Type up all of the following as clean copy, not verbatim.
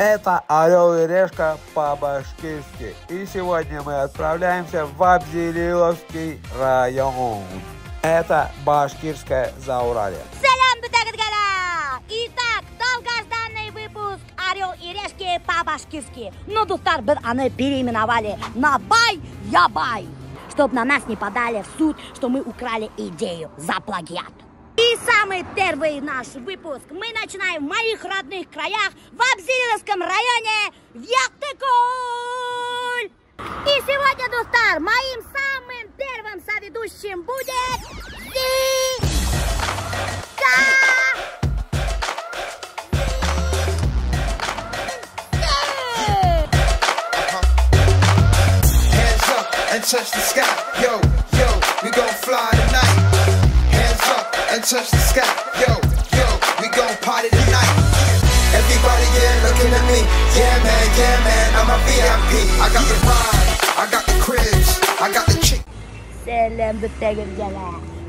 Это Орел и Решка по-башкирски. И сегодня мы отправляемся в Абзелиловский район. Это башкирское Зауралье. Итак, долгожданный выпуск Орел и Решки по-башкирски. Ну, достар, мы аны переименовали на Бай-Я-Бай, чтобы на нас не подали в суд, что мы украли идею за плагиат. И самый первый наш выпуск мы начинаем в моих родных краях, в Абзелиловском районе, в Яктыкуль. И сегодня, достар, моим самым первым соведущим будет and touch the sky, yo, we gon' fly tonight. Hands up and touch the sky, yo, we gon' party tonight. Everybody, yeah, looking at me, yeah, man, I'm a VIP. I got the ride, I got the cribs, I got the chick.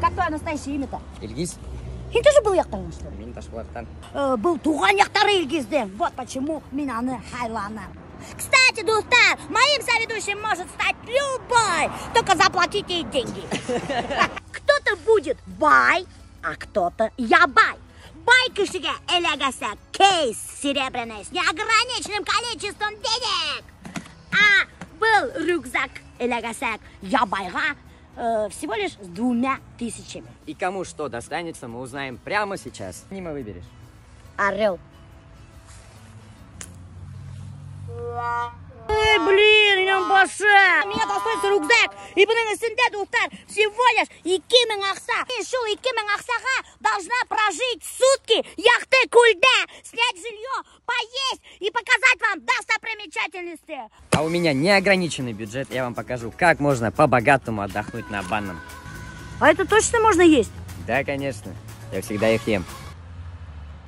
Какое настоящее имя-то? Ильгиз. И тоже был Яктардан, что ли? Мен Ташкулаттан. Был туған Яктары Ильгизден. Вот почему меня хайланы. Кстати, достар, моим соведущим может стать любой, только заплатите деньги. Кто-то будет бай, а кто-то ябай. Бай кишиге элегаса кейс серебряный с неограниченным количеством денег. А был рюкзак элегаса ябайга всего лишь с 2000. И кому что достанется, мы узнаем прямо сейчас. Мимо выберешь. Орел. Эй, блин, инам баша! Меня достанется рюкзак, и бұның үстінде, достар, всего лишь 2000 ақса. Мен шул 2000 ақсаға должна прожить сутки Яктыкульда, снять жилье, поесть и показать вам достопримечательности. А у меня неограниченный бюджет, я вам покажу, как можно по-богатому отдохнуть на банном. А это точно можно есть? Да, конечно, я всегда их ем.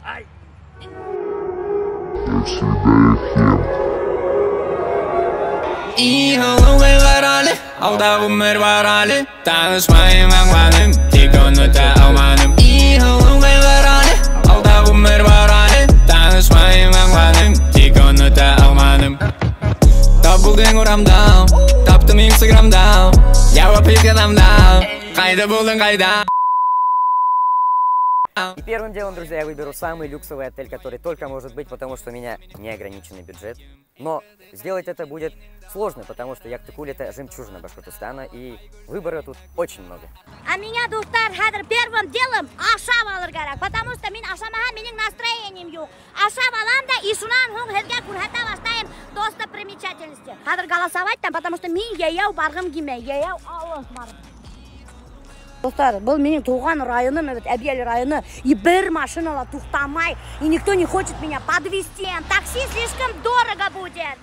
Ай. İyi havalar ali, alda umur var ali. Tanışmayım anladım, tek onu da almadım. İyi havalar ali, alda umur var ali. Tanışmayım anladım, tek onu da almadım. Tabuldun oramda, taptım Instagram'da. Cevap yüklemda, kayda buldun kayda. И первым делом, друзья, я выберу самый люксовый отель, который только может быть, потому что у меня неограниченный бюджет. Но сделать это будет сложно, потому что Яктыкуль — это жемчужина Башкортостана, и выбора тут очень много. А меня, достар, первым делом ашам алыр керек, потому что мен ашамаға менің настроением жоқ. Ашам алам да, и шунан хоң хізге күрхата бастайым достопримечательности. Хадыр голосовать там, потому что мен еяу барғым келмей, еяу алыс барғым. Достар, был менің туған районым, Әбиел районы, и бір машинала тухтамай, и никто не хочет меня подвезти. Такси слишком дорого будет.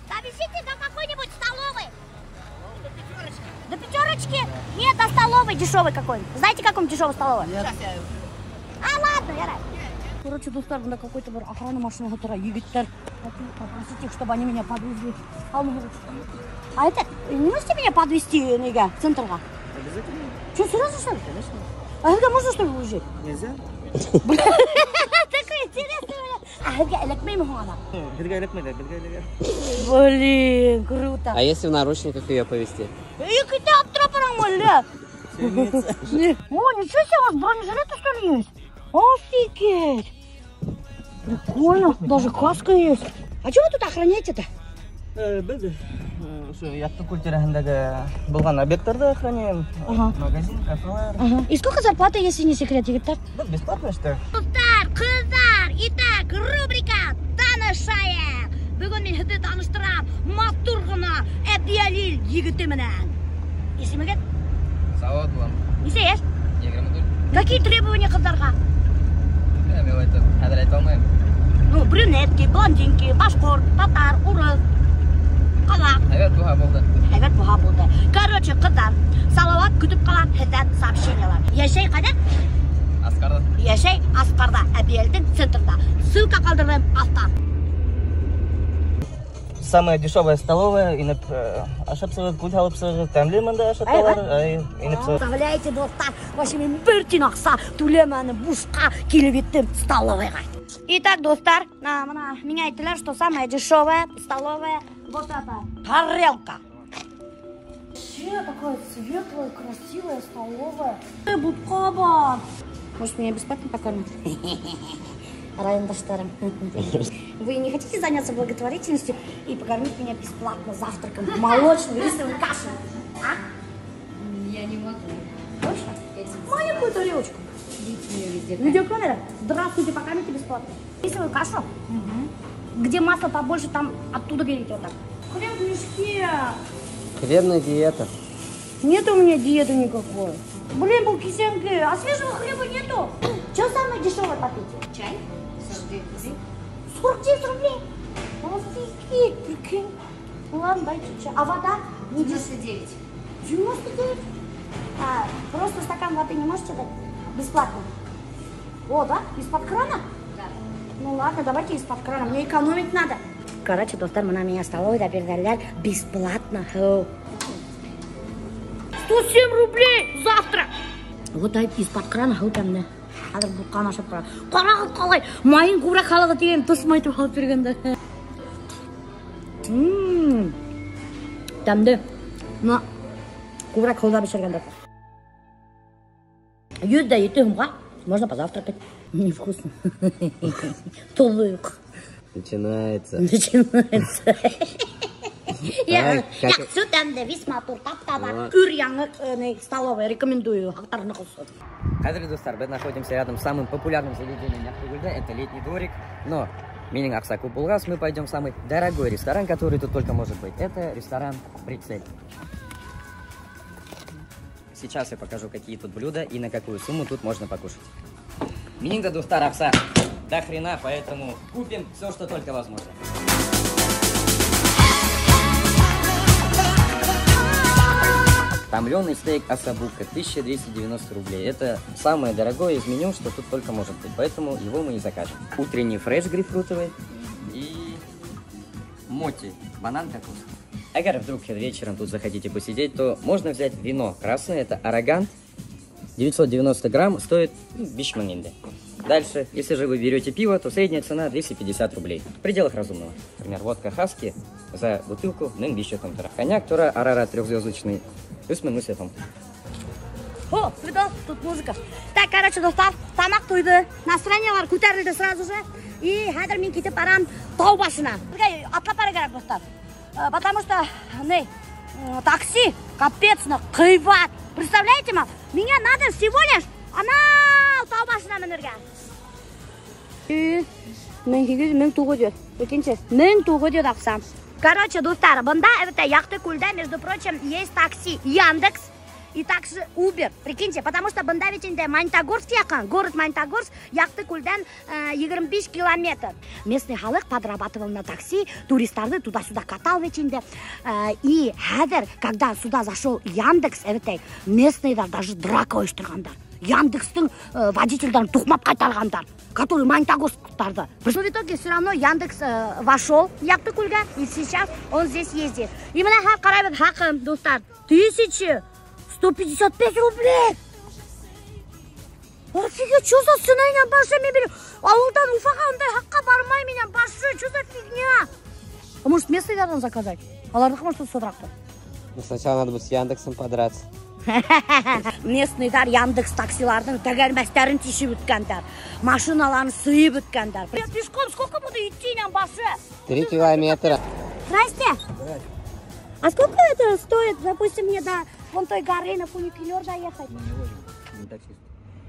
Довезите до какой-нибудь столовой. До пятерочки? Нет, до столовой дешевой какой-нибудь. Знаете, какой дешевой столовой? Нет. А, ладно, я рад. Короче, достар, на какой-то охрана машины, которая егиттер. Попросите их, чтобы они меня подвезли. А это, не можете меня подвезти, нега, в центрга? Обязательно? Что, серьезно, что ли? Конечно. А это можно, что ли, уезжать? Нельзя? Такой интересный. А это электмейм хуана? Блин, круто. А если в наручниках ее повезти? И ты обтрапарам, моля. О, ничего себе, у вас бронежилеты, что ли, есть? Офигеть. Прикольно, даже каска есть. А что вы тут охраняете-то? Яктыкуль тирәһендәге булган объектларда охраняем. Магазин, кафелар. И сколько зарплата, если не секрет, егиттер? Бесплатно, что ли? Достар, кыздар, итак, рубрика «Танышайық». Бүгін мен сізді таныштырам, матур гына Әбдиәлил егіті менен. Есімі кет? Сауат вам. Несе еш? 20. Какие требования қыздарға? Мен это хәзер айта алмайм. Ну, брюнетки, блондинки, башқұрт, татар, урыс, қазақ. Әйбәт бұға болды. Әйбәт бұға болды. Короче, қыздар, салауат күтіп қалан хәтән сообщениялар. Яшай қайда? Асқарда. Яшай Асқарда, Әбиелдің центрда. Ссылка қалдырдым алта. Самая дешевая столовая, инеп ашапсыз, куль халыпсыз, тәмле монда ашаталар, инеп. Представляете, достар, вообще мен бір тин ақса төлемәні бушқа келіп еттім столовайға. Итак, достар, меня айтылар, что самое дешевое, столовая, вот это, тарелка. Вообще такая светлая, красивая столовая. Будкаба. Может, меня бесплатно покормят? Райондаштаром. Вы не хотите заняться благотворительностью и покормить меня бесплатно завтраком? Молочной рисовой кашей? А? Я не могу. Точно? Маленькую тарелочку. Видеокамера? Здравствуйте, покормите бесплатно. Рисовую кашу? Где масло побольше, там оттуда берите вот так. Хлеб в мешке. Хлебная диета. Нет у меня диеты никакой. Блин, булкисенки, а свежего хлеба нету. Что самое дешевое попить? Чай? 49 рублей. 49 рублей? Офигеть, прикинь. Ладно, дайте чай. А вода? Не 99. 99? А, просто стакан воды не можете дать? Бесплатно? О, да? Из-под крана? Да. Ну ладно, давайте из-под крана. Мне экономить надо. Короче, достар, мы на меня столовой передали бесплатно. 107 рублей завтра. Вот дайте из-под крана. Там Hadi bu qanashib qoladi. Qarag'ib qolay. Mayin ko'rak xalaqi degan to'smay turib qolib turganda. Tamda. Na. Ko'rak holda pishirganda. Yudda yetимga. Можно позавтракать. Невкусно. Толык. Начинается. Я все там весьма туртап-таба. Ür-яңы столовая рекомендую. Қадірлі достар, біз находимся рядом с самым популярным заведением Яктыгульда. Это летний дворик. Но, менің Ақсақу Булгас, мы пойдем в самый дорогой ресторан, который тут только может быть. Это ресторан «Прицель». Сейчас я покажу, какие тут блюда и на какую сумму тут можно покушать. Менің достар Ақса до хрена, поэтому купим все, что только возможно. Томленый стейк осабука 1290 рублей. Это самое дорогое из меню, что тут только может быть. Поэтому его мы и закажем. Утренний фреш грейпфрутовый и моти, банан кокос. Если вдруг вечером тут захотите посидеть, то можно взять вино красное. Это Арагант. 990 грамм, стоит бишманинде. Дальше, если же вы берете пиво, то средняя цена 250 рублей. В пределах разумного. Например, водка Хаски за бутылку нын бишетом. Коньяк Тура Арарат трехзвездочный. Үсмен мүсетом. О, видал? Тут музыка. Так, короче, достар, тамақ тойды. Настроениялар көтерілді сразу же. И хәдір мен кетіп барам тау башына. Атлап бара керек, достар. Потому что, такси, капец, қымбат. Представляете, меня надо всего лишь тау башына мінерге. 1900 Прикиньте, 1900 ақсам. Короче, достар, бында, это Яктыкульда, между прочим, есть такси Яндекс и также Uber. Прикиньте, потому что бында ведь Магнитогорск якын, город Магнитогорск, Яктыкульдан 25 километр. Местный халық подрабатывал на такси, туристарды туда-сюда катал ведь. И хәдер, когда сюда зашел Яндекс, местные даже драка ойыштырғандар. Яндекстің водительдарын тухмап қайтарғандар, который Магнитогорсктарды. В итоге все равно Яндекс вошел в Яктыкульга, и сейчас он здесь ездит. Именно қарайбет хақым, достар, 1155 рублей. Офигеть, что за цена меня башы, мен берем. Ауылдан Уфаға ондай хаққа бармай меня башы, что за фигня? А может местныйдардан заказать? Алардық может сұрақты? Сначала надо будет с Яндексом подраться. Местныйдар Яндекс таксилардың тәгәрмәстәрін тишіп өткәндер. Машиналарын сыйып өткәндер. Пешком сколько буду идти, нам башы? 3 километра. Здрасте. А сколько это стоит, допустим, мне до вон той горы на фуникулер доехать? Мы не возим, не таксист.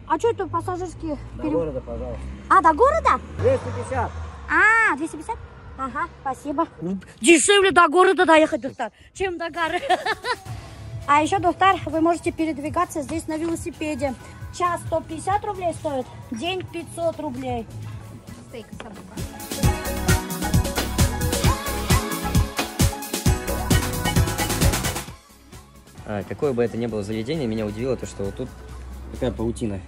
А что это пассажирские? До города, пожалуйста. А, до города? 250. А, 250? Ага, спасибо. Дешевле до города доехать, достар, чем до горы. А еще, достар, вы можете передвигаться здесь на велосипеде. Час 150 рублей стоит, день 500 рублей. Стейк осабука. Какое бы это ни было заведение, меня удивило то, что вот тут такая паутина.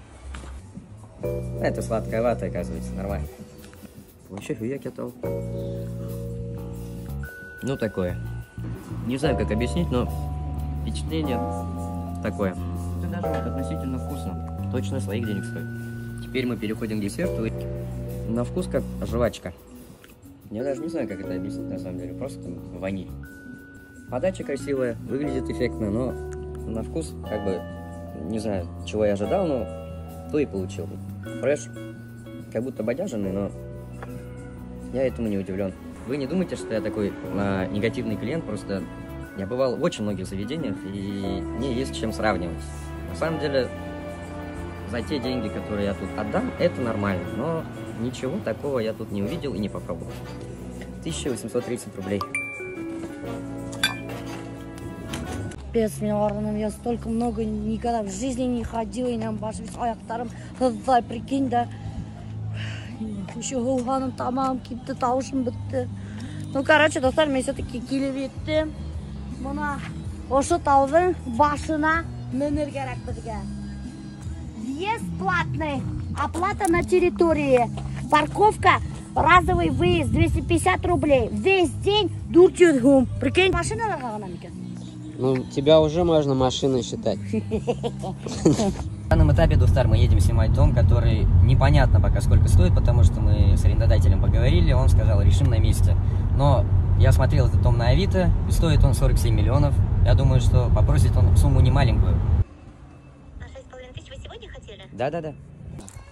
Это сладковато, оказывается, нормально. Вообще хуяк я тал. Ну, такое. Не знаю, как объяснить, но впечатление такое. Это даже вот относительно вкусно. Точно своих денег стоит. Теперь мы переходим к десерту. На вкус как жвачка. Я даже не знаю, как это объяснить на самом деле. Просто ваниль. Подача красивая, выглядит эффектно, но на вкус как бы не знаю, чего я ожидал, но то и получил. Фреш как будто бодяженный, но я этому не удивлен. Вы не думайте, что я такой негативный клиент, просто я бывал в очень многих заведениях, и мне есть с чем сравнивать. На самом деле, за те деньги, которые я тут отдам, это нормально, но ничего такого я тут не увидел и не попробовал. 1830 рублей. Пец, я столько много никогда в жизни не ходила, и нам башвис аяқтарым қыздай, прикинь, да. Еще голганым тамам кетті, таушым бітті. Ну, короче, достар, мен все-таки келіп еттім. Мына осы таудың башына мінер керек бізге. Бесплатный. Оплата на территории. Парковка, разовый выезд, 250 рублей. Весь день Дуртюргум. Прикинь, машина дорогая нам екен? Ну, тебя уже можно машиной считать. На данном этапе, Достар, мы едем снимать дом, который непонятно пока сколько стоит, потому что мы с арендодателем поговорили, он сказал, решим на месте. Но я смотрел этот дом на Авито, и стоит он 47 миллионов. Я думаю, что попросит он сумму не маленькую. А 6,5 тысяч вы сегодня хотели? Да-да-да.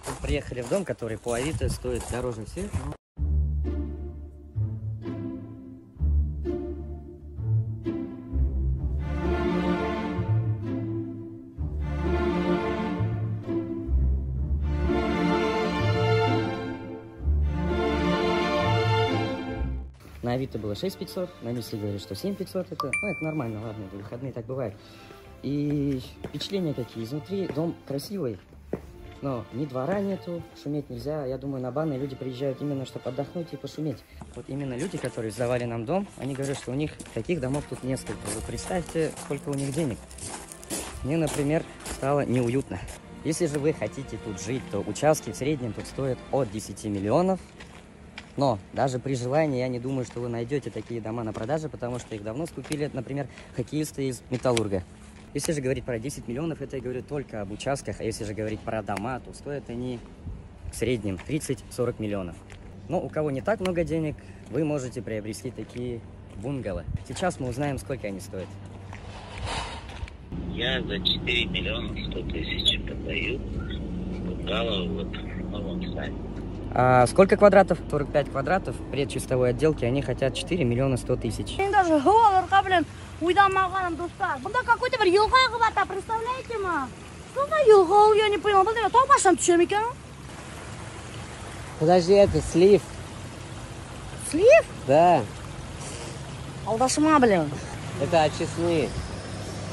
Тут приехали в дом, который по Авито стоит дороже всех. На Авито было 6500, на месте говорят, что 7500 это, ну, это нормально, ладно, это выходные, так бывает. И впечатления какие, изнутри дом красивый, но ни двора нету, шуметь нельзя. Я думаю, на банные люди приезжают именно, чтобы отдохнуть и пошуметь. Вот именно люди, которые сдавали нам дом, они говорят, что у них таких домов тут несколько. Вы представьте, сколько у них денег. Мне, например, стало неуютно. Если же вы хотите тут жить, то участки в среднем тут стоят от 10 миллионов. Но даже при желании я не думаю, что вы найдете такие дома на продаже, потому что их давно скупили, например, хоккеисты из Металлурга. Если же говорить про 10 миллионов, это я говорю только об участках, а если же говорить про дома, то стоят они в среднем 30-40 миллионов. Но у кого не так много денег, вы можете приобрести такие бунгало. Сейчас мы узнаем, сколько они стоят. Я за 4 миллиона 100 тысяч продаю бунгало вот в новом здании. А сколько квадратов? 45 квадратов предчистовой отделки, они хотят 4 миллиона 100 тысяч. Даже головка, блин, уйдамаганым, достар. Бunda какой-то бір елға қылбата, представляете ма? Что за елға, я не понял. Бұл тау башан түсем екен? Подожди, это слив. Слив? Да. Алдашыма, блин. Это очистные.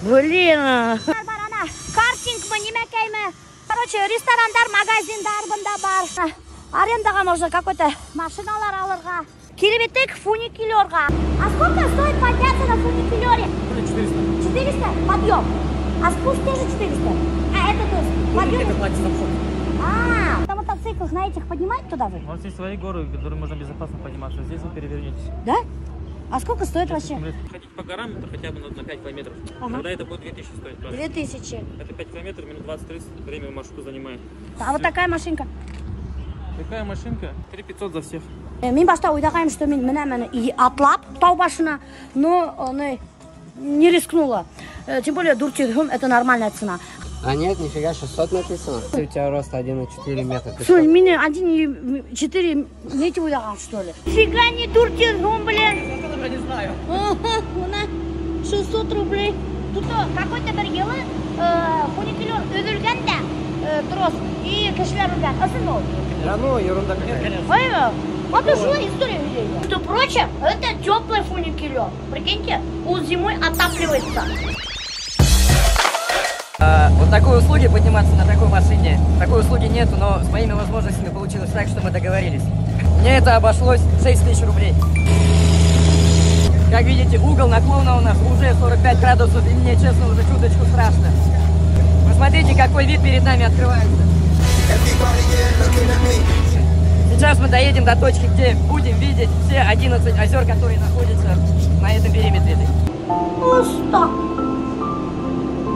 Блин. Бар-бар, картинг мы, немекейме. Короче, ресторандар, магазиндар, бында бар. Арендаға можно какой-то машиналар алырға. Келебеттік фуникулерға. А сколько стоит подняться на фуникулере? 400. 400? Подъем. А спуск тоже 400? А это то есть подъем? Это платить за вход. На мотоциклах на этих поднимать туда вы? У нас есть свои горы, которые можно безопасно подниматься. Здесь вы перевернетесь. Да? А сколько стоит вообще? Ходить по горам, это хотя бы на 5 километров. Ага. Тогда это будет 2000 стоить. 2000. Это 5 километров, минут 20-30 время маршрута занимает. А вот такая машинка? Такая машинка 3500 за всех. Мен башта ойдағайым, что мен міне и атлап тау башына, но не рискнула. Тем более Дуртюргум это нормальная цена. А нет, нифига, 600 написано. У тебя рост 1,4 метра. Что, меня 1,4 метра ойдағам, что ли? Фига не Дуртюргум, блин. Я не знаю. 600 рублей. Тут какой-то бір елі фуникулер өділген де трос и кішілер ұрған. Асын ол? Ну, ерунда какая. Ой, вот ушла история людей. Что прочее, это теплый фуникулер. Прикиньте, он зимой отапливается. Вот такой услуги подниматься на такой машине. Такой услуги нету, но с моими возможностями получилось так, что мы договорились. Мне это обошлось 6000 рублей. Как видите, угол наклона у нас уже 45 градусов, и мне, честно, уже чуточку страшно. Посмотрите, какой вид перед нами открывается. Сейчас мы доедем до точки, где будем видеть все 11 озер, которые находятся на этом периметре. Просто.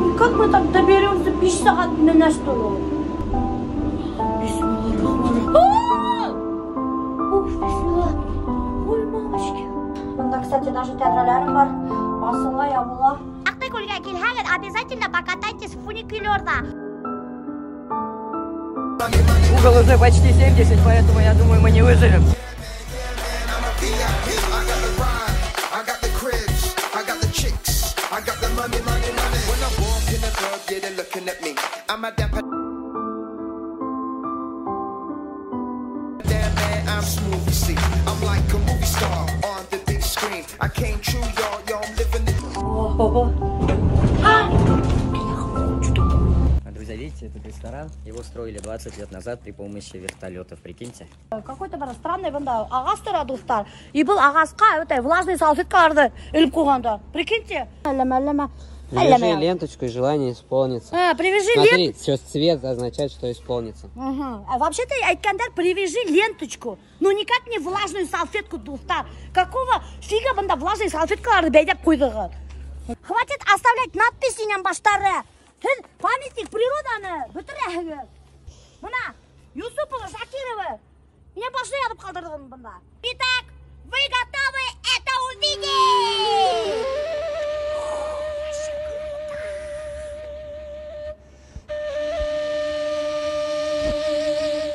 И как мы так доберемся 5 сағат на что ли? театралярым бар. Асыла, ябыла. Актыкөлгө келсеңиз, обязательно покатайтесь в фуникулерда. Угол уже почти 70, поэтому я думаю, мы не выживем. I'm smooth, you see. I'm like a movie star on the big screen. I came true, y'all. Yo, I'm living it. Друзья, видите, этот ресторан, его строили 20 лет назад при помощи вертолетов, прикиньте. Какой-то бір странный бында ағас тұра достар. И бұл ағасқа өте влажный салфеткаларды іліп қойғанда. Прикиньте. Привяжи ленточку, и желание исполнится. Привяжи Смотри, сейчас цвет означает, что исполнится. Вообще-то, Айткандар, привяжи ленточку. Но никак не влажную салфетку, достар. Какого фига бында влажный салфеткаларды бәйдеп қойдығы? Хватит оставлять надписи ням баштары. Памятник природаны бітірәгі. Мына, Юсупова, Шакирова. Меня башны ядып қалдырдығын бында. Итак, вы готовы это увидеть?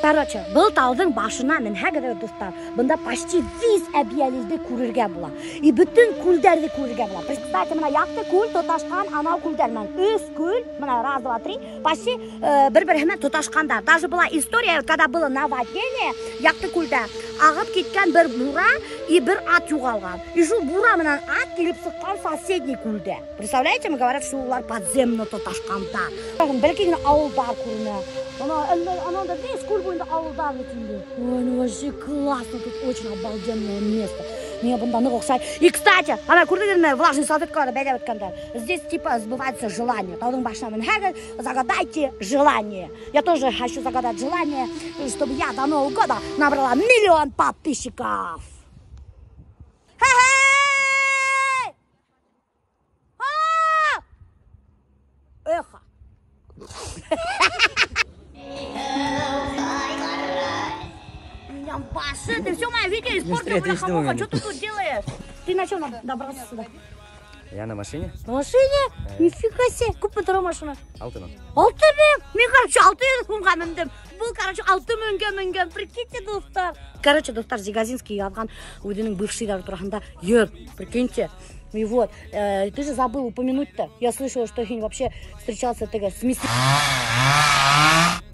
Короче, был талдың башына мен хәгәдә достар. Бында почти весь әбиялизде күрергә була. И бүтән күлдәрне күрергә була. Представьте, менә якты күл тоташкан, анау күлдәр мен. Өс күл, менә раз, два, три, почти бер-беренә тоташкандар. Даже была история, когда было наводнение, якты күлдә агып киткән бер бура и бер ат югалган. И шу бура менән ат килеп сыккан соседний күлдә. Представляете, мы говорят, что улар подземно тоташканда. Бәлки генә авылдар күренә. Она да здесь скуль будет ауылдар бетінде. Ой, ну вообще классно, тут очень обалденное место. Мне бында нык окшай. И, кстати, ана күрдегенме влажный салфеткаларды бәйләп аткандар. Здесь типа сбывается желание. Талдың башына мен хәгәр загадайте желание. Я тоже хочу загадать желание, чтобы я до Нового года набрала 1 миллион подписчиков. Хе-хей! Эхо. Паша, ты все мое видео испортил, бляха-муха, что ты тут делаешь? Ты на чем добрался сюда? Я на машине. На машине? Нифига себе, күп тора машина. Алтын. Алтын? Мен, короче, 6 мыңға міндім. Бұл, короче, 6 мыңға мінген. Прикиньте, достар. Короче, достар, Зигазинский язған өзінің бывшийлары турасында ер. Прикиньте. И вот, ты же забыл упомянуть-то. Я слышала, что Хинь вообще встречался с мисс...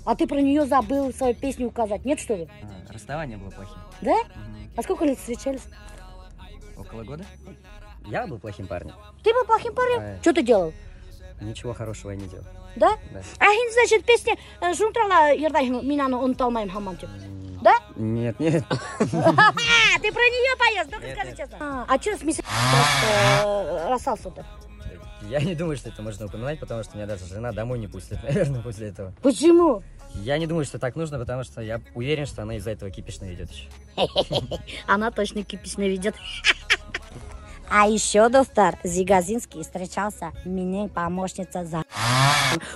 А ты про нее забыл свою песню указать, нет, что ли? Расставание было плохим. Да? А сколько лет встречались? Около года. Я был плохим парнем. Ты был плохим парнем? Что ты делал? Ничего хорошего я не делал. Да? Да. А Хинь, значит, песни Жунтрала Ердахину Минану унталмаем хамамте. Да? Нет, нет. Ты про нее поешь, ну-ка скажи честно. А что с мисс... расстался-то? Я не думаю, что это можно упоминать, потому что меня даже жена домой не пустит, наверное, после этого. Почему? Я не думаю, что так нужно, потому что я уверен, что она из-за этого кипиш наведет еще. Она точно кипиш наведет. А еще, достар, Зигазинский встречался, меня помощница за...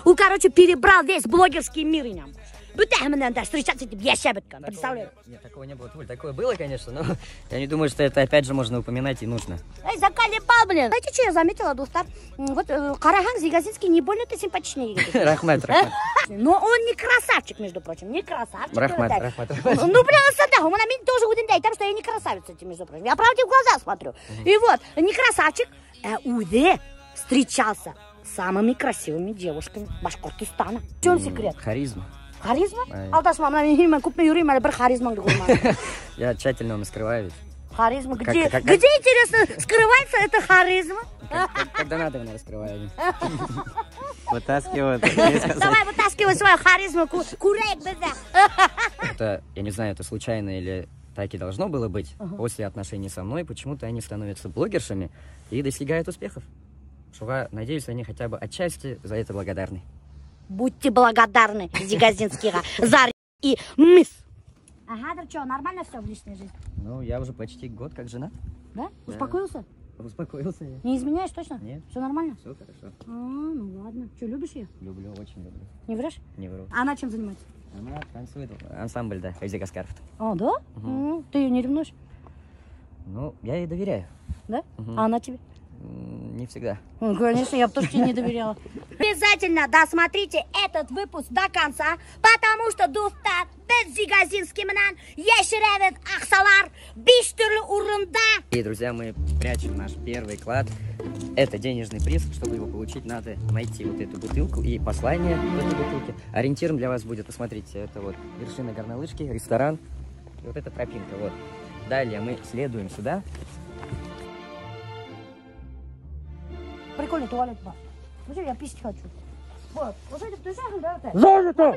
Короче, перебрал весь блогерский мир и нам. Бутахмананда встречаться тебе я щебетка, представляю? Нет, такого не было, Туль. Такое было, конечно, но я не думаю, что это опять же можно упоминать и нужно. Эй, заколебал, блин! Знаете, что я заметила, достар? Вот Карахан Зигазинский не больно-то симпатичнее. Рахмат. Но он не красавчик, между прочим, не красавчик. Рахмат. Ну, блин, садах, у меня тоже удивляет, потому что я не красавица, между прочим. Я правде в глаза смотрю. И вот, не красавчик, а Уде встречался с самыми красивыми девушками Башкортостана. В чем секрет? Харизма. Харизма? Алтасма, мен купный юрим, але бір харизмаңды көрмеймін. Я тщательно его скрываю ведь. Харизма? Где, интересно, скрывается эта харизма? Когда надо, она раскрываю. Вытаскивай. Давай, вытаскивай свою харизму, курек, беда. Это, я не знаю, это случайно или так и должно было быть. После отношений со мной почему-то они становятся блогершами и достигают успехов. Шуга, надеюсь, они хотя бы отчасти за это благодарны. Будьте благодарны Зигазинского за и мисс. Ага, ты что, нормально все в личной жизни? Ну, я уже почти год как женат. Да? Успокоился? Успокоился я. Не изменяешь точно? Нет. Все нормально? Все хорошо. Ну ладно. Что, любишь ее? Люблю, очень люблю. Не врешь? Не вру. А она чем занимается? Она танцует. Ансамбль, да, Фейзи Каскаров. А, да? Ты ее не ревнуешь? Ну, я ей доверяю. Да? А она тебе? Не всегда. Ну, конечно, я бы тоже тебе не доверяла. Обязательно досмотрите этот выпуск до конца, потому что достар без зигазинский мнан, ешеревет ахсалар, биштурлы урында. И, друзья, мы прячем наш первый клад. Это денежный приз. Чтобы его получить, надо найти вот эту бутылку и послание в этой бутылке. Ориентиром для вас будет, посмотрите, это вот вершина Горнолыжки, ресторан. И вот эта тропинка, вот. Далее мы следуем сюда. Прикольный туалет, ба. Слушай, я писать хочу. Вот, вот эти птушки, да, вот это. Занято!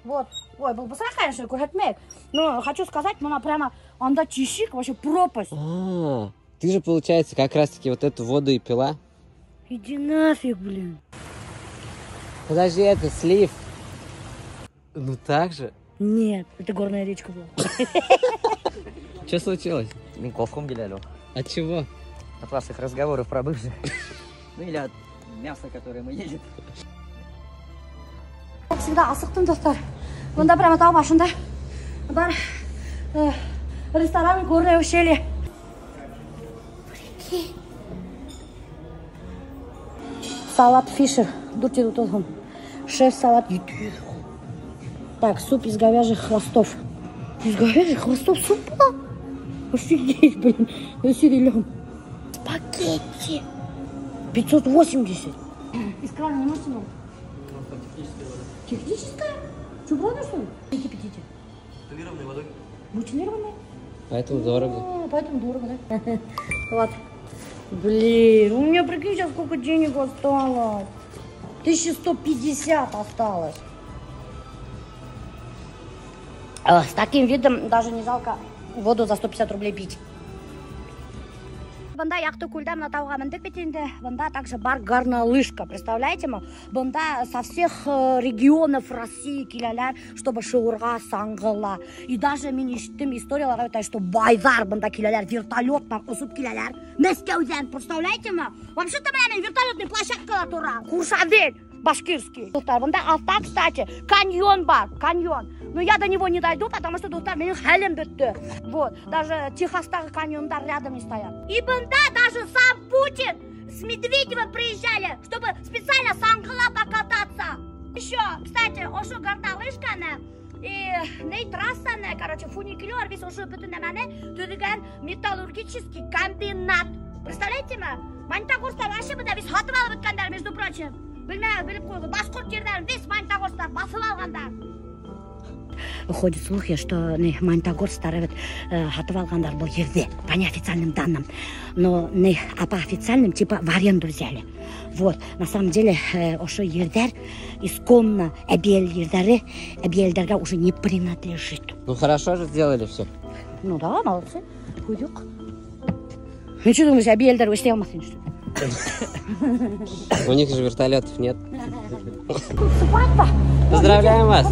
Вот, ой, был бы срак, конечно, кушать-мек. Но хочу сказать, она прямо, анда чищик, вообще пропасть. Ты же, получается, как раз-таки вот эту воду и пила. Иди нафиг, блин. Подожди, это слив. Ну так же. Нет, это горная речка была. Что случилось? Колхом гуляли. От чего? От ваших разговоров про бывших. Ну или от мяса, которое мы едим. Всегда асықтым, достар. Онда прямо тау башында бар ресторан горное ущелье. Салат Фишер. Дурти тут он. Шеф салат. Так, суп из говяжьих хвостов. Из говяжьих хвостов супа? Офигеть, блин. Я серьезно. Спагетти. 580. Из крана не можете много? Техническая? Что, правда, что ли? Не кипятите. Бутилированной водой. Бутилированной? Поэтому дорого. Поэтому дорого, да? Вот. Блин, у меня, прикинь, сейчас сколько денег осталось. 1150 осталось. С таким видом даже не жалко воду за 150 рублей пить. Бында яқты кульдам на тауға міндік бетінде, бында также бар горнолыжка. Представляете ма? Бында со всех регионов России келелер, чтобы шоурға саңғыла. И даже мен ешіттім историяларға өтай, что байдар бында келелер, вертолетнан ұсып келелер. Мәскеуден, представляете ма? Вообще-то мен вертолетный площадкалар тұра. Куршавель, башкирский. Достар, бында алта, кстати, каньон бар, каньон. Но я до него не дойду, потому что, достар, менің хәлім бітті. Вот, даже Техастағы каньондар рядом не стоят. И бында даже сам Путин с Медведевым приезжали, чтобы специально саңғыла покататься. Еще, кстати, ошу горнолыжканы и ней трассаны, короче, фуникулер, весь ошу бүтін әмәне төдіген металлургический комбинат. Представляете ма? Магнитогорстар вообще бында весь хатып алып өткендар, между прочим. Біліп қойғы, башқұрт жердерін весь Магнитогорстар басып алғандар. Ходит слухи, что Магнитогорстар хатып алғандар бұл жерде, по неофициальным данным. Но по официальным, типа, в аренду взяли. Вот, на самом деле, ошо ердер исконно әбиелдерге уже не принадлежит. Ну хорошо же сделали все. Ну да, молодцы. Хуйдюк. Ну что думаешь, әбиелдер өште алмасын, что ли? У них же вертолетов нет. Свадьба! Поздравляем вас!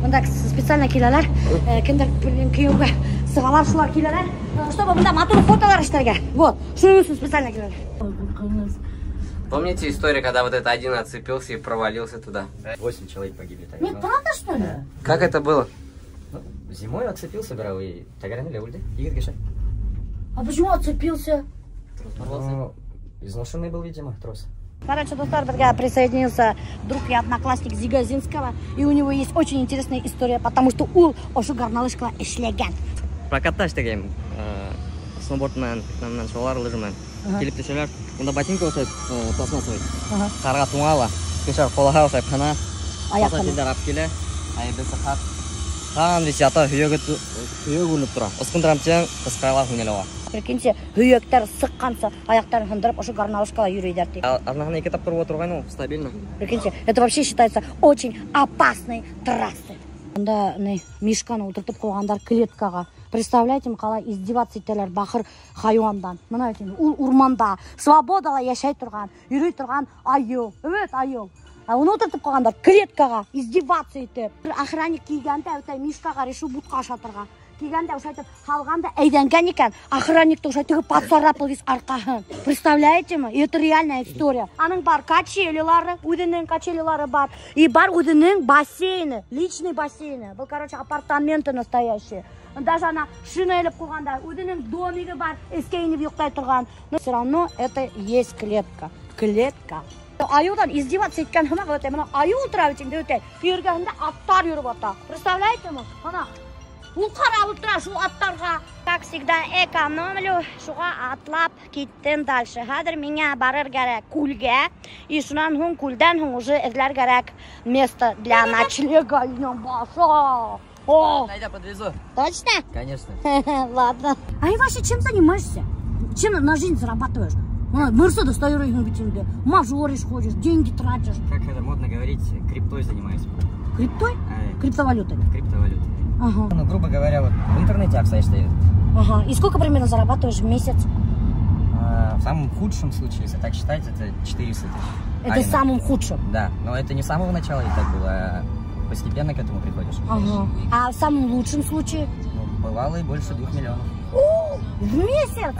Мында специально келелер, кімдер күйеуге сығалар шулар келелер, чтобы мында матур фотолар іштерге. Вот, шunu үшін специально келелер. Помните историю, когда вот это один отцепился и провалился туда? 8 человек погибли. Нет, правда, что ли? Как это было? Ну, зимой отцепился, брал, и таграны ульды. Игорь Геша. А почему отцепился? Ну, изношенный был, видимо, трос. Короче, достар, присоединился друг и одноклассник Зигазинского, и у него есть очень интересная история, потому что ул ошу горнолыжкала эшлеген. Прокатташ деген сноубордмен, шолар лыжымен. Келіп төшелер, онда ботинка осай пластмассовый. Қарға туңала, көшер қолаға осай қана. Аяққана. Пасатилер ап келе, айбесі қақ. Қан висята хүйегі үніп тұра. Осқындырамтен қысқайла хүнелеуа. Прикиньте, хүйектер сыққанса, аяқтарын хындырып, ошу горнолыжкала юрейдер. Арнағына 2 тапқыр отырған ол, стабильно. Прикиньте, это вообще считается очень опасной трассой. Онда мишканы отыртып қойғандар клеткаға. Представляете, қалай издеваться етелер бақыр хайуандан. Мына айтайын, ул урманда свободала яшай тұрған, үйрей тұрған айыл. Evet, айыл. Оны отыртып қойғандар клеткаға издеваться етіп. Охранник кийгенде өтай мишкаға решу бутқа шатырға. келгенде уже айтып қалғанда әйденген екен. Охранникті уже тігіп поцарапал весь арқаһын. Представляете ме? Это реальная история. Аның бар качелилары, өзінің качелилары бар. И бар өзінің бассейны, личный бассейны. Бұл, короче, апартаменты настоящие. Даже она шина іліп қойғанда, өзінің домигі бар, ескейініп ұйықтай тұрған. Но все равно это есть клетка. Клетка. Аюдан издеваться еткен хымақ өте. Мына аю утравитинде өте. Үйіргенде аттар үйіріп ата. Представляете ме? Ана, бұл қаралы тұра шу аттарға. Как всегда экономлю, шуға атлап кеттен дальше. Хадыр меня барыр керек кульге. И шунан хун кульден хун уже эзлер керек место для ночлега. Баша. О! Найда, подвезу. Точно? Конечно. Ладно. А и вообще чем занимаешься? Чем на жизнь зарабатываешь? Мерседес стоит битинде, мажоришь ходишь, деньги тратишь. Как это модно говорить, криптой занимаюсь. Криптой? Криптовалютой? Криптовалютой. Ага. Ну, грубо говоря, вот в интернете обстоятельства. Ага. И сколько примерно зарабатываешь в месяц? В самом худшем случае, если так считать, это 400 тысяч. Это в самом худшем? Да, но это не с самого начала и так было, а постепенно к этому приходишь. Ага. А в самом лучшем случае? Ну, бывало и больше 2 миллионов. О, в месяц?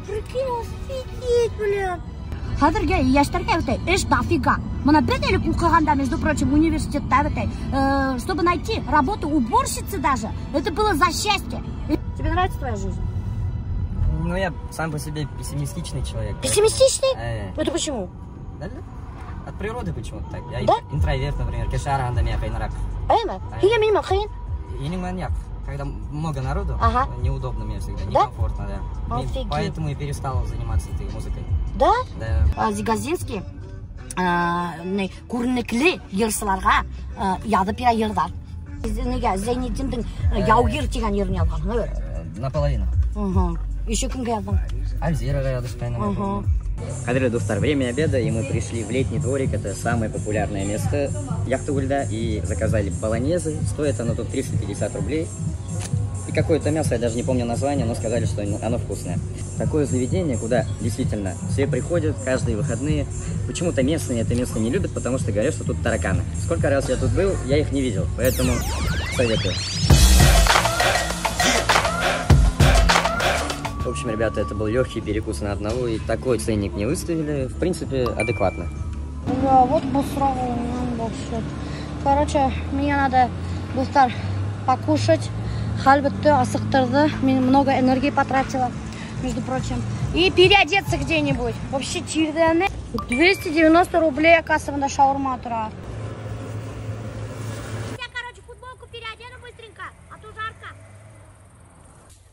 Прикинь, офигеть, блин. Хадырге, яштарге өте, эш дофига. Мына бір делік оқығанда, между прочим, университетта өте, чтобы найти работу уборщицы даже, это было за счастье. Тебе нравится твоя жизнь? Ну, я сам по себе пессимистичный человек. Пессимистичный? Это почему? Да, от природы почему-то так. Я да? Интроверт, например, кешара андамия хайнарак. Я минимум хрен. Я не маньяк. Когда много народу, неудобно мне всегда, некомфортно, да. Офигеть. Поэтому и перестал заниматься этой музыкой. Да? Да. Зигазинский көрнекілі ерсыларға яды пира ердар. Зейнетдиндің яугер деген еріне алған. Наполовину. Еще кімге ядың? Альзираға ядышкайным. Кадрлы достар, время обеда, и мы пришли в летний дворик. Это самое популярное место Яхтыгульда. И заказали болонезы. Стоит оно тут 350 рублей. И какое-то мясо, я даже не помню название, но сказали, что оно вкусное. Такое заведение, куда действительно все приходят каждые выходные. Почему-то местные это место не любят, потому что говорят, что тут тараканы. Сколько раз я тут был, я их не видел, поэтому советую. В общем, ребята, это был легкий перекус на одного, и такой ценник не выставили. В принципе, адекватно. Да, вот был сразу вообще. Короче, мне надо быстро покушать. Хальбетты асықтырды, мен много энергии потратила, между прочим. И переодеться где-нибудь. Вообще чирданы. 290 рублей, оказывается, на шаурма тура. Я, короче, футболку переодену быстренько, а то жарко.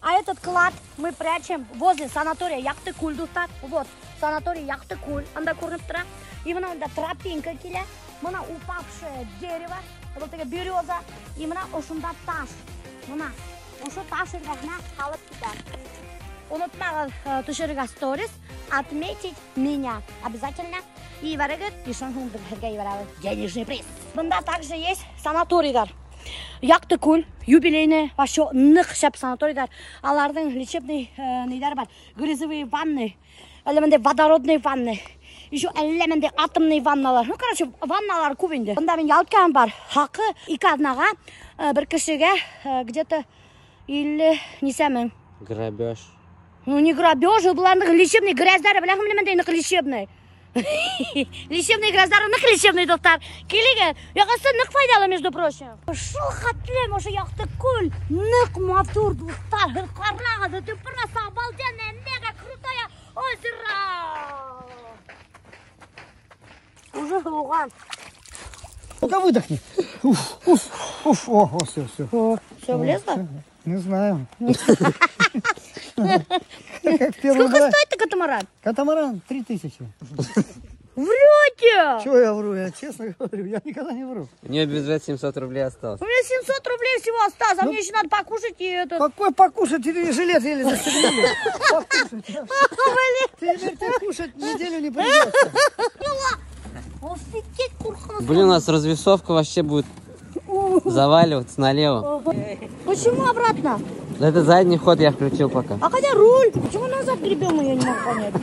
А этот клад мы прячем возле санатория Яхтыкуль, достар. Вот, санаторий Яхтыкуль, анда курныптыра. И мына анда тропинка келе, мына упавшее дерево, вот такая береза, и мына ошында таш. Мына, ошо таш ыргасына қалып кетеді. Унутмағыз түшіріға сторис, отметить меня обязательно. И варыгыт, и шонхун бірге еваралы денежный приз. Бында также есть санаторийдар. Яхтыкуль, юбилейный, вообще нық шап санаторийдар. Алардың лечебный нейдар бар. Грязевые ванны, элеменде водородные ванны. Еще элеменде атомные ванналар. Ну, короче, ванналар көбінде. Бында мен ялткан бар. Хақы 2 арнаға, бір кішіге где-то или несемін. Грабеж. Ну, не грабеж, бұларның лечебный гряздары, біләғым елеменде нық лечебный. Лечебный гряздары нық лечебный, достар. Келеген, яғасы нық файдалы, между прочим. Шыл хатлем, ошы Яхтыкуль, нық мавтур, достар. Қарнағады, ты просто обалденная, мега крутая озеро. Уже глуган. Ну-ка выдохни. О, все. Все влезло? Не знаю. Сколько стоит катамаран? Катамаран 3000. Врете! Чего я вру? Я честно говорю, я никогда не вру. У нее бюджет 700 рублей остался. У меня 700 рублей всего осталось, а мне еще надо покушать и это... Какой покушать? Ты жилет еле застегнули. Покушать. Теперь ты кушать неделю не придется. Офигеть, курхан. Блин, у нас развесовка вообще будет заваливаться налево. Почему обратно? Это задний ход я включил пока. А хотя руль, почему назад гребем, я не могу понять.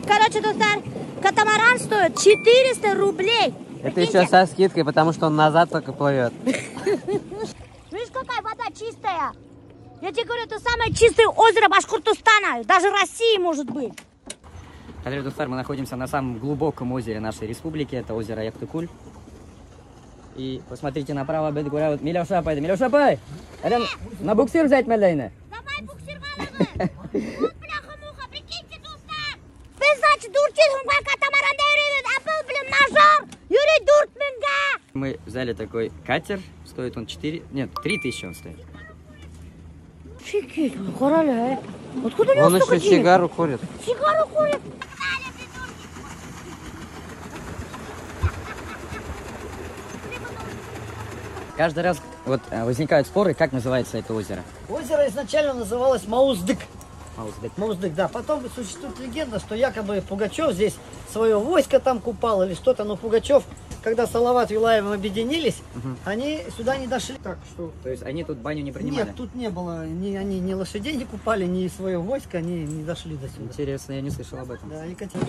Короче, достар, катамаран стоит 400 рублей. Это еще со скидкой, потому что он назад только плывет. Видишь, какая чистая. Я тебе говорю, это самое чистое озеро Башкортостана. Даже России может быть. Кадыр Достар, мы находимся на самом глубоком озере нашей республики. Это озеро Яктыкуль. И посмотрите направо, бед говорят, Милюша, пойди, Милюша, пой! На буксир взять Мелейна. Давай буксир валабы. Вот бляха-муха, прикиньте, достар. Biz, значит, дурчим, катамаранда юридит, а был, блин, мажор. Юрий Дуртминга. Мы взяли такой катер. Стоит он 3000 он стоит. Чики, хорали, откуда Он еще сигару курит. Сигару курит. Каждый раз вот возникают споры, как называется это озеро. Озеро изначально называлось Мауздык. Мауздык. Мауздык, да. Потом существует легенда, что якобы Пугачев здесь свое войско там купал или что-то, но Пугачев, когда Салават и Юлаевым объединились, они сюда не дошли. Так что... То есть они тут баню не принимали? Нет, тут не было, они ни лошадей не купали, ни свое войско, они не дошли до сюда. Интересно, я не слышал об этом. Да, Екатерина.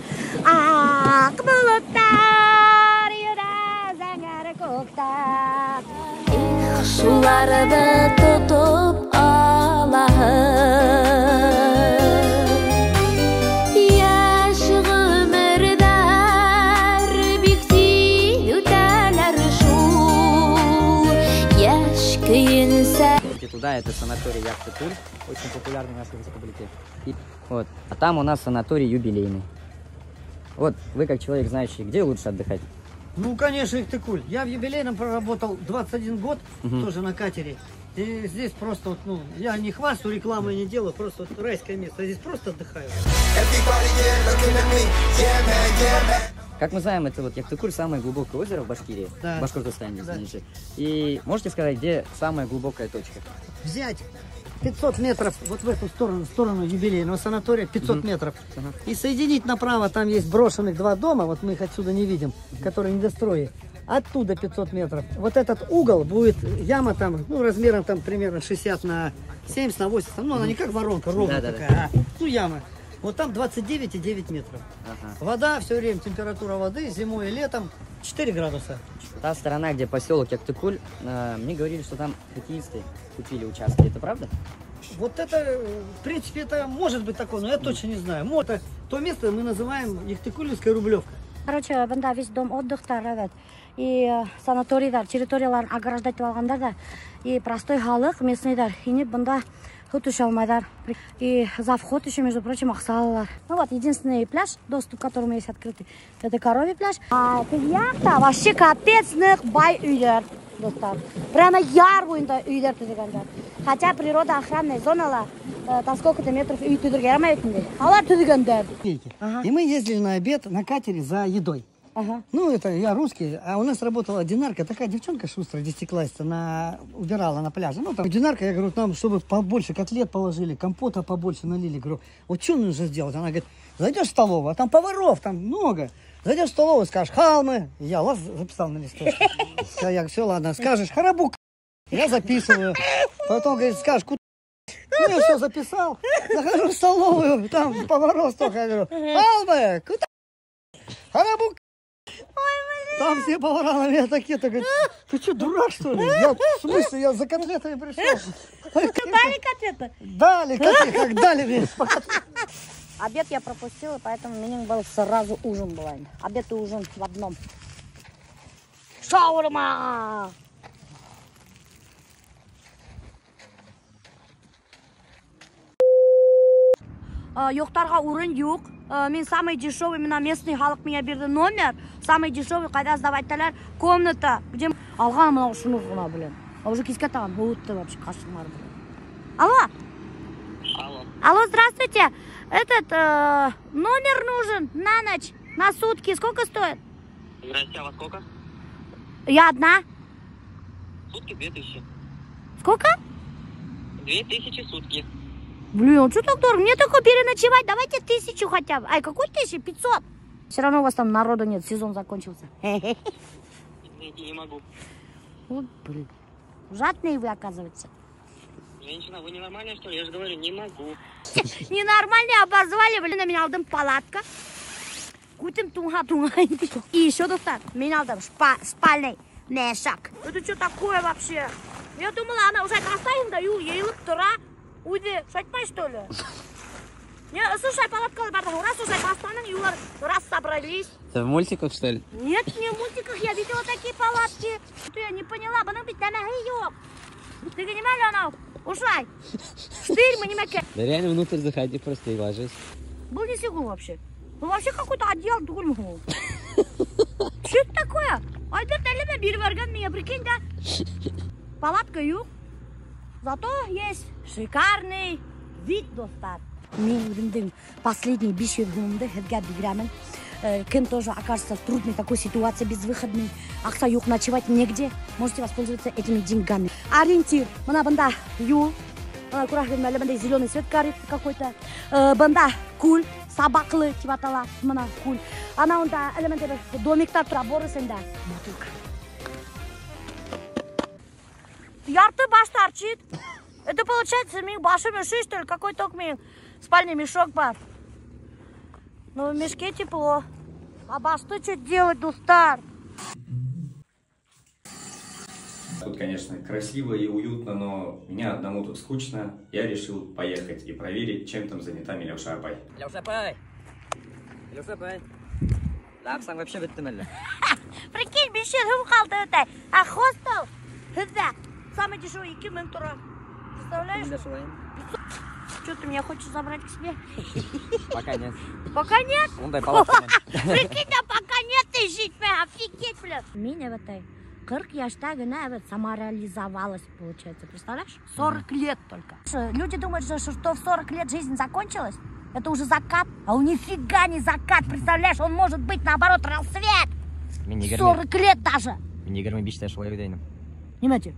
Шуларды тотып алаһым яш гомердәр бик үтәләр шул яш көенсә. Туда это санаторий Яктыкуль, очень популярный в нашей республике. И, вот, а там у нас санаторий юбилейный. Вот вы как человек знающий, где лучше отдыхать? Ну, конечно, Яктыкуль. Я в юбилейном проработал 21 год, тоже на катере. И здесь просто, вот, ну, я не хвастаю, рекламы не делаю, просто вот райское место. Я здесь просто отдыхаю. Как мы знаем, это вот Яктыкуль самое глубокое озеро в Башкирии, да. В Башкортостане, Да. И можете сказать, где самая глубокая точка? Взять 500 метров вот в эту сторону юбилейного санатория, 500 метров. И соединить направо, там есть брошенных 2 дома, вот мы их отсюда не видим, которые недострои. Оттуда 500 метров. Вот этот угол будет яма там, ну, размером там примерно 60 на 70 на 80, ну, она не как воронка, ровно такая, ну, яма. Вот там 29,9 метров. Вода все время, температура воды зимой и летом 4 градуса. Та сторона, где поселок Яктыкуль, мне говорили, что там хоккеисты купили участки. Это правда? Вот это, в принципе, это может быть такое, но я точно не знаю. Это то место мы называем Яктыкульская Рублевка. Короче, бында весь дом отдыхтар, evet. И санаторийдар, территорияларын ограждать алгандар да. И простой халық, местныйдар, хинип бында хут уша алмайдар. И за вход еще, между прочим, аксалалар. Ну вот, единственный пляж, доступ к которому есть открытый, это Коровий пляж. А яхта вообще капецных бай үйлер, достар. Прямо яр бойында үйлер түзігендер. Хотя природа охранная зона, там сколько-то метров үй түзірге ярамайтындай. Алар түзігендер. И мы ездили на обед на катере за едой. Ну, это я русский, а у нас работала динарка, такая девчонка шустрая, десятиклассница, убирала на пляже. Ну, там динарка, я говорю, нам, чтобы побольше котлет положили, компота побольше налили. Говорю, вот что нужно сделать? Она говорит, зайдешь в столовую, а там поваров, там много. Зайдешь в столовую, скажешь, халмы. Я записал на листочке. Я говорю, все, ладно, скажешь, харабук. Я записываю. Потом, говорит, скажешь, куда? Ну, я все записал. Захожу в столовую, там поваров столько. Я говорю, халмы, куда? Харабук. Там все повара на меня такие, говорят, ты что, дурак, что ли? Я, в смысле, я за котлетами пришел. Дали котлеты? Дали котлеты, как дали мне. Обед я пропустила, поэтому меню был сразу ужин был. Обед и ужин в одном. Шаурма! Yo'qlarga o'rin yo'q. Men самый дешевый, именно местный халық меня берді номер. Самый дешевый, қайда сдавайталар, комната. Где алған мынау шunu ғана, блин. А уже киска таған, өтті вообще қашылмар. Алло. Алло, здравствуйте. Этот номер нужен на ночь, на сутки. Сколько стоит? Здрасте, а во сколько? Я одна. Сутки 2000. Сколько? 2000 сутки. Блин, что так дорого? Мне только переночевать. Давайте 1000 хотя бы. Ай, какой 1500? Все равно у вас там народу нет, сезон закончился. Извините, не могу. Вот, блин. Жадные вы, оказывается. Женщина, вы ненормальная, что ли? Я же говорю, не могу. Ненормальные обозвали, блин, на меня алдым палатка. Кутим тунга-тунга. И еще доктор, меня алдым спальный мешок. Это что такое вообще? Я думала, она уже оставим, даю, ей лыктыра. Уйди, шайтмай, что ли? Не, слушай, палатка, раз уже постанем, и раз собрались. Это в мультиках, что ли? Нет, не в мультиках, я видела такие палатки. Что я не поняла, бана быть дамагиёк. Ты понимаешь, она ушай. Штырь, мы не маке. Да реально внутрь заходи просто и ложись. Был не сигул вообще. Ну вообще какой-то отдел дурму. Что это такое? Ай, да талиба бирварган меня, прикинь, да? Палатка юг. Зато есть шикарный вид, достар. Мен последний бишевгумды, Хедгар Биграмен. Кем тоже окажется в трудной такой ситуации, безвыходной. Акса юг, ночевать негде. Можете воспользоваться этими деньгами. Ориентир. Мана банда юг. Зеленый свет горит какой-то. Банда куль. Собаклы типа тала. Мана куль. Она он да элементы домиктар траборы сенда. Бутылка. Ярты баш торчит. Это получается ми большой мешок, что ли? Какой только ми спальный мешок бар. Но в мешке тепло. А баш, что делать, Дустар? Тут, конечно, красиво и уютно, но мне одному тут скучно. Я решил поехать и проверить, чем там занята Милюша Апай. Милюша Апай! Милюша Апай! Лапсан вообще беттемелли. Прикинь, бешер, хукалты это. А хостел? Это самый дешевый киментура. Представляешь? Что, ты меня хочешь забрать к себе? Пока нет. Пока нет? Вон дай палатку. Прикинь, да пока нет, ты жить, офигеть, блядь. Меня в этой 40 яштагана самореализовалась, получается, представляешь? 40 лет только. Люди думают, что в 40 лет жизнь закончилась. Это уже закат, а он нифига не закат, представляешь? Он может быть, наоборот, рассвет. 40 лет даже. Нигер мы бичте шла юдейным. Немайте.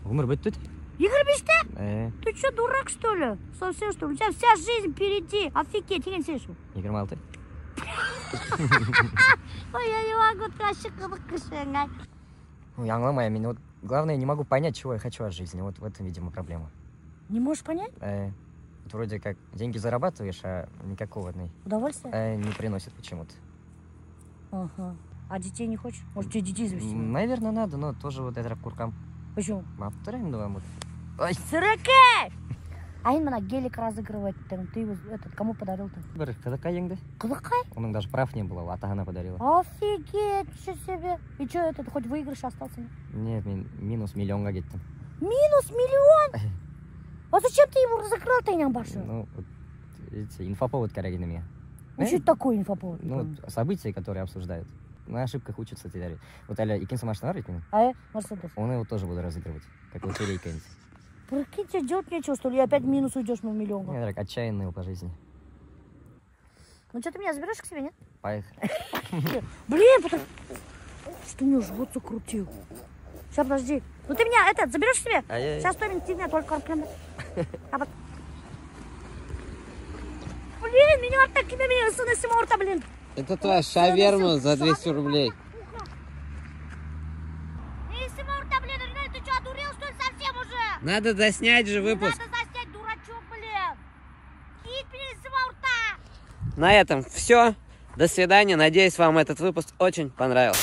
Умер быть тут? Игорь Бичте? Ты что, дурак, что ли? Совсем, что ли? У тебя вся жизнь впереди. Офигеть, я не слышу. Игорь Малты. Ой, я не могу тащить кушать. Ну, я моя меня. Вот главное, не могу понять, чего я хочу от жизни. Вот в этом, видимо, проблема. Не можешь понять? Вот вроде как деньги зарабатываешь, а никакого удовольствия не приносит почему-то. Ага. А детей не хочешь? Может, тебе детей завести? Наверное, надо, но тоже вот это куркам. Почему? Повторяем, давай. Ой, сырокай! А им на гелик разыгрывать. Ты его кому подарил-то? Кадакай еңді. Кадакай? Он даже прав не было, Атагана подарила. Офигеть, что себе. И что, это хоть выигрыш остался? Нет, минус миллионға кеттім. Минус миллион? А зачем ты его разыграл-то, Инян Башу? Ну, вот, видите, инфоповод корректно меня. Ну, что это такое инфоповод? Ну, события, которые обсуждают. На ошибках учатся теперь. Вот Аля, икин самашна ритмин. Мерседес. Он его тоже буду разыгрывать, как лотерейка. Прикинь, тебе делать нечего, что ли? И опять минус уйдешь на миллион. Я так отчаянный его по жизни. Ну что, ты меня заберешь к себе, нет? Поехали. Блин, потому что у меня живот закрутил. Сейчас, подожди. Ну ты меня, заберешь к себе? Сейчас что-нибудь ты меня только прям... Блин, меня вот такими минусами симорта, блин. Это твоя шаверма за 200 рублей. Ты что, одурел, что ли, совсем уже? Надо доснять же выпуск. Надо заснять, дурачок, блин. Кит, блин, симорта. На этом все. До свидания. Надеюсь, вам этот выпуск очень понравился.